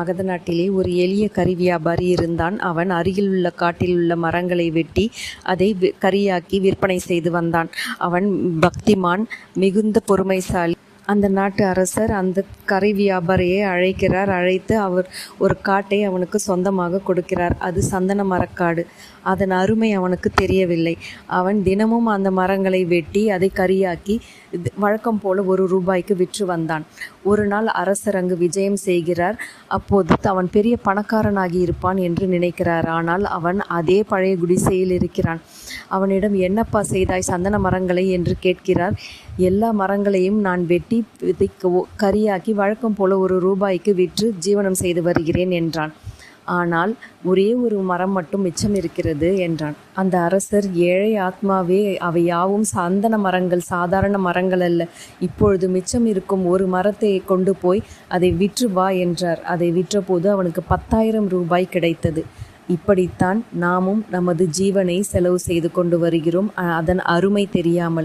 மகத நாட்டிலே ஒரு எளிய கறி வியாபாரி இருந்தான். அவன் அருகிலுள்ள காட்டிலுள்ள மரங்களை வெட்டி அதை கறியாக்கி விற்பனை செய்து வந்தான். அவன் பக்திமான், மிகுந்த பொறுமைசாலி. அந்த நாட்டு அரசர் அந்த கறி வியாபாரியை அழைக்கிறார். அழைத்து அவர் ஒரு காட்டை அவனுக்கு சொந்தமாக கொடுக்கிறார். அது சந்தன மரக்காடு. அதன் அருமை அவனுக்கு தெரியவில்லை. அவன் தினமும் அந்த மரங்களை வெட்டி அதை கறியாக்கி வழக்கம் போல ₹1 விற்று வந்தான். ஒரு நாள் அரசர் அங்கு விஜயம் செய்கிறார். அப்போது அவன் பெரிய பணக்காரனாகி இருப்பான் என்று நினைக்கிறார். ஆனால் அவன் அதே பழைய குடிசையில் இருக்கிறான். அவனிடம், என்னப்பா செய்தாய் சந்தன மரங்களை என்று கேட்கிறார். எல்லா மரங்களையும் நான் வெட்டி கறியாக்கி வழக்கம் போல ₹1 விற்று ஜீவனம் செய்து வருகிறேன் என்றான். ஆனால் ஒரே ஒரு மரம் மட்டும் மிச்சம் இருக்கிறது என்றான். அந்த அரசர், ஏழை ஆத்மாவே, அவை யாவும் சந்தன மரங்கள், சாதாரண மரங்கள் அல்ல. இப்பொழுது மிச்சம் இருக்கும் ஒரு மரத்தை கொண்டு போய் அதை விற்று வா என்றார். அதை விற்றபோது அவனுக்கு ₹10,000 கிடைத்தது. இப்படித்தான் நாமும் நமது ஜீவனை செலவு செய்து கொண்டு வருகிறோம், அதன் அருமை தெரியாமல்.